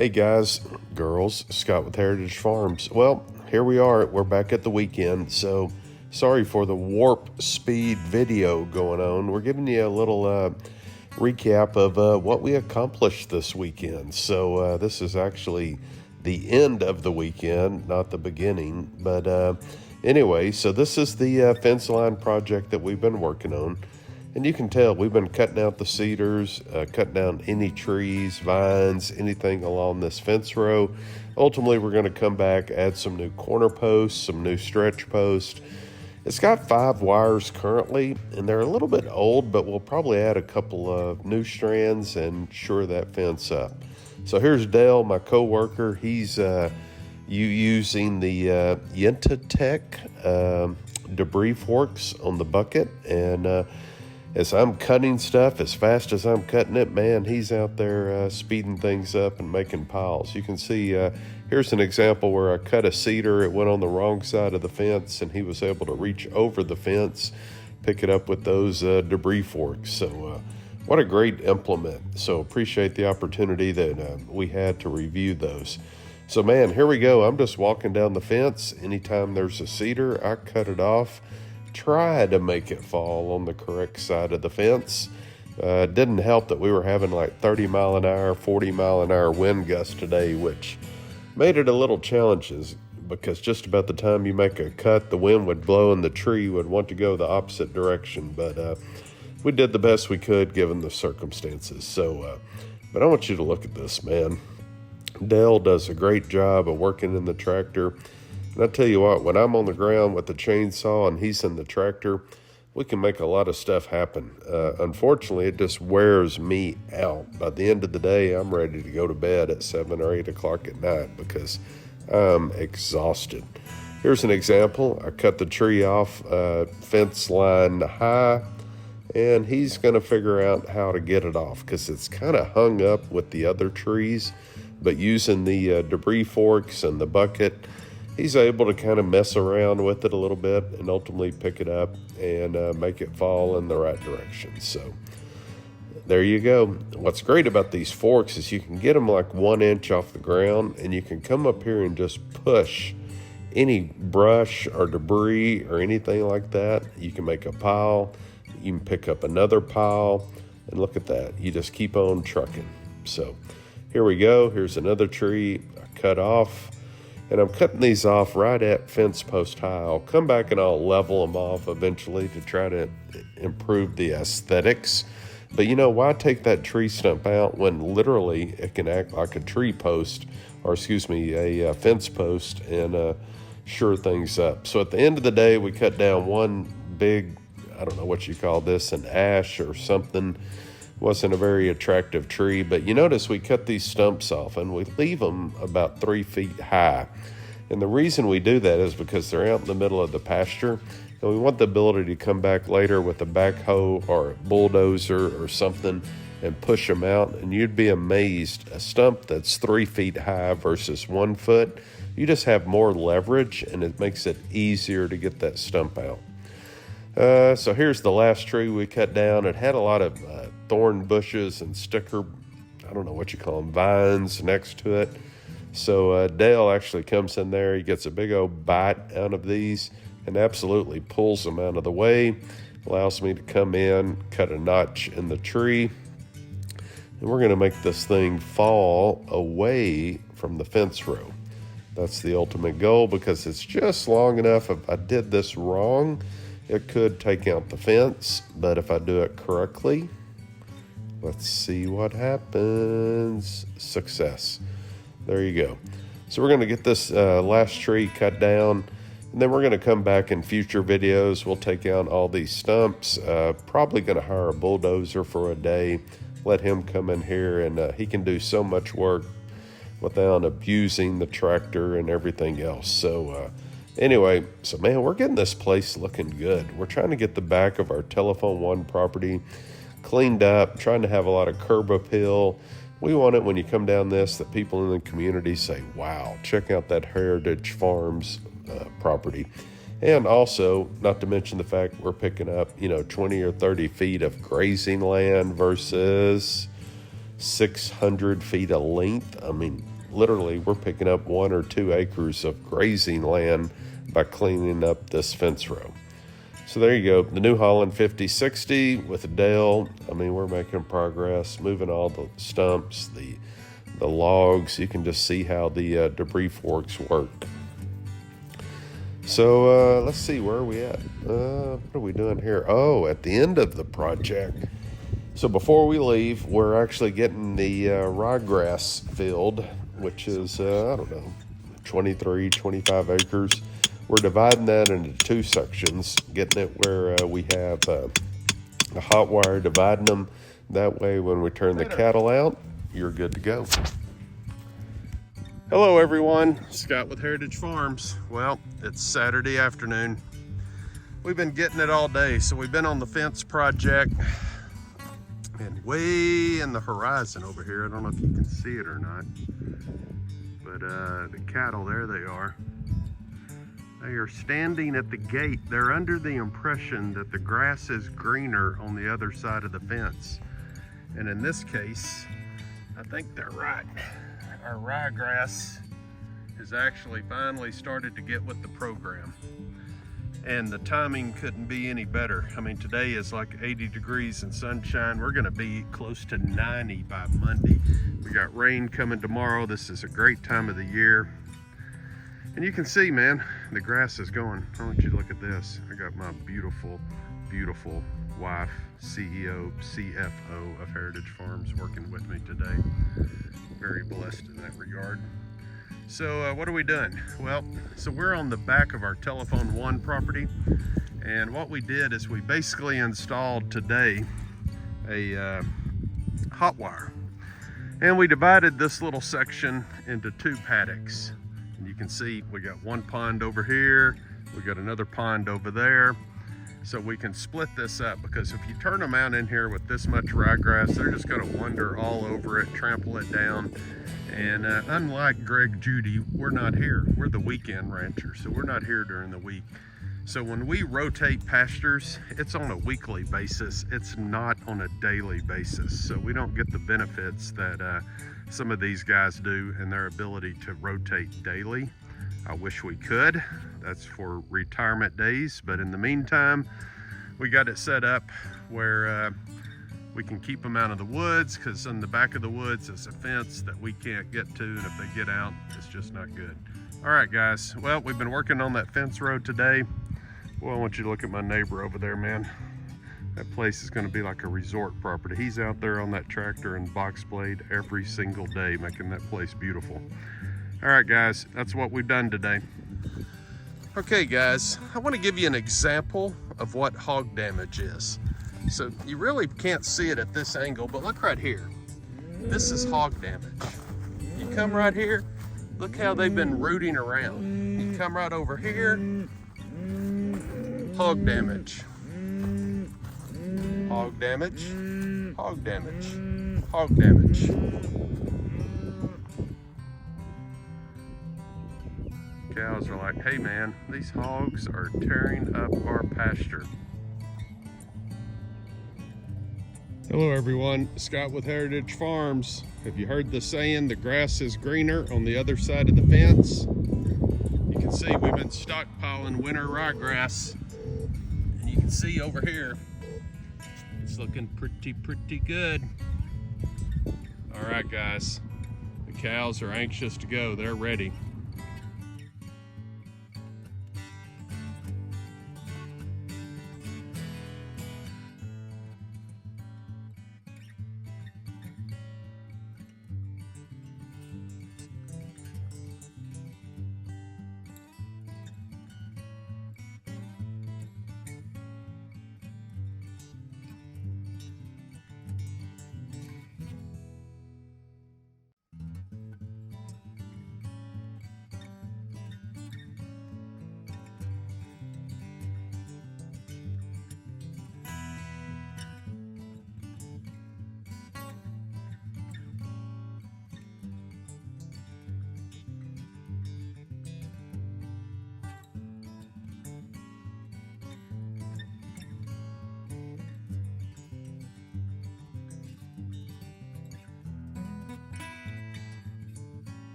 Hey guys, girls, Scott with Heritage Farms. Well, here we are. We're back at the weekend, so sorry for the warp speed video going on. We're giving you a little recap of what we accomplished this weekend. So this is actually the end of the weekend, not the beginning. But anyway, so this is the fence line project that we've been working on. And you can tell we've been cutting out the cedars, cutting down any trees, vines, anything along this fence row. Ultimately, we're going to come back, add some new corner posts, some new stretch posts. It's got 5 wires currently, and they're a little bit old, but we'll probably add a couple of new strands and shore that fence up. So here's Dale, my co-worker. He's using the Yentatech debris forks on the bucket, and as I'm cutting stuff, as fast as I'm cutting it, man, he's out there speeding things up and making piles. You can see, here's an example where I cut a cedar. It went on the wrong side of the fence, and he was able to reach over the fence, pick it up with those debris forks. So what a great implement. So appreciate the opportunity that we had to review those. So, man, here we go. I'm just walking down the fence. Anytime there's a cedar, I cut it off. Try to make it fall on the correct side of the fence. It didn't help that we were having like 30 mile an hour, 40 mile an hour wind gusts today, which made it a little challenging because just about the time you make a cut, the wind would blow and the tree would want to go the opposite direction. But we did the best we could given the circumstances. So, but I want you to look at this, man. Dale does a great job of working in the tractor. And I tell you what, when I'm on the ground with the chainsaw and he's in the tractor, we can make a lot of stuff happen. Unfortunately, it just wears me out. By the end of the day, I'm ready to go to bed at 7 or 8 o'clock at night because I'm exhausted. Here's an example. I cut the tree off fence line high, and he's going to figure out how to get it off because it's kind of hung up with the other trees. But using the debris forks and the bucket, he's able to kind of mess around with it a little bit and ultimately pick it up and make it fall in the right direction. So there you go. What's great about these forks is you can get them like 1 inch off the ground, and you can come up here and just push any brush or debris or anything like that. You can make a pile. You can pick up another pile, and look at that. You just keep on trucking. So here we go. Here's another tree I cut off. And I'm cutting these off right at fence post high. I'll come back and I'll level them off eventually to try to improve the aesthetics. But you know, why take that tree stump out when literally it can act like a tree post, or excuse me, a fence post, and shore things up. So at the end of the day, we cut down one big, I don't know what you call this, an ash or something. Wasn't a very attractive tree, but you notice we cut these stumps off and we leave them about 3 feet high. And the reason we do that is because they're out in the middle of the pasture, and we want the ability to come back later with a backhoe or a bulldozer or something and push them out. And you'd be amazed, a stump that's 3 feet high versus 1 foot, you just have more leverage and it makes it easier to get that stump out. So here's the last tree we cut down. It had a lot of thorn bushes and sticker, I don't know what you call them, vines next to it. So Dale actually comes in there. He gets a big old bite out of these and absolutely pulls them out of the way. Allows me to come in, cut a notch in the tree. And we're going to make this thing fall away from the fence row. That's the ultimate goal because it's just long enough. If I did this wrong, it could take out the fence, but if I do it correctly, let's see what happens. Success. There you go. So we're going to get this last tree cut down, and then we're going to come back in future videos. We'll take out all these stumps. Probably going to hire a bulldozer for a day, let him come in here, and he can do so much work without abusing the tractor and everything else. So anyway, so man, we're getting this place looking good. We're trying to get the back of our Telephone One property cleaned up, trying to have a lot of curb appeal. We want it when you come down this that people in the community say, wow, check out that Heritage Farms property. And also, not to mention the fact we're picking up, 20 or 30 feet of grazing land versus 600 feet of length. I mean, literally, we're picking up 1 or 2 acres of grazing land by cleaning up this fence row. So there you go, the New Holland 5060 with a Dale. I mean, we're making progress, moving all the stumps, the logs. You can just see how the debris forks work. So let's see, where are we at? What are we doing here? Oh, at the end of the project. So before we leave, we're actually getting the ryegrass filled, which is, I don't know, 23, 25 acres. We're dividing that into 2 sections, getting it where we have a hot wire dividing them. That way, when we turn the cattle out, you're good to go. Hello everyone, Scott with Heritage Farms. Well, it's Saturday afternoon. We've been getting it all day, so we've been on the fence project. And way in the horizon over here, I don't know if you can see it or not, but the cattle, there they are. They are standing at the gate. They're under the impression that the grass is greener on the other side of the fence. And in this case, I think they're right. Our ryegrass has actually finally started to get with the program. And the timing couldn't be any better. I mean, today is like 80 degrees and sunshine. We're gonna be close to 90 by Monday. We got rain coming tomorrow. This is a great time of the year. And you can see, man, the grass is going. I want you to look at this. I got my beautiful, beautiful wife, CEO, CFO of Heritage Farms working with me today. Very blessed in that regard. So what are we doing? Well, so we're on the back of our Telephone One property. And what we did is we basically installed today a hot wire. And we divided this little section into 2 paddocks. And you can see we got 1 pond over here, we got another pond over there. So we can split this up, because if you turn them out in here with this much ryegrass, they're just gonna wander all over it, trample it down. And unlike Greg Judy, we're not here. We're the weekend ranchers, so we're not here during the week. So when we rotate pastures, it's on a weekly basis. It's not on a daily basis. So we don't get the benefits that some of these guys do in their ability to rotate daily. I wish we could. That's for retirement days. But in the meantime, we got it set up where we can keep them out of the woods, because in the back of the woods is a fence that we can't get to, and if they get out, it's just not good. All right, guys. Well, we've been working on that fence row today. Well, I want you to look at my neighbor over there, man. That place is going to be like a resort property. He's out there on that tractor and box blade every single day, making that place beautiful. All right, guys, that's what we've done today. Okay, guys, I want to give you an example of what hog damage is. So you really can't see it at this angle, but look right here. This is hog damage. You come right here, look how they've been rooting around. You come right over here, hog damage. Hog damage, hog damage, hog damage. Cows are like, hey man, these hogs are tearing up our pasture. Hello everyone, Scott with Heritage Farms. Have you heard the saying, the grass is greener on the other side of the fence? You can see we've been stockpiling winter ryegrass. And you can see over here, it's looking pretty good. All right guys, the cows are anxious to go, they're ready.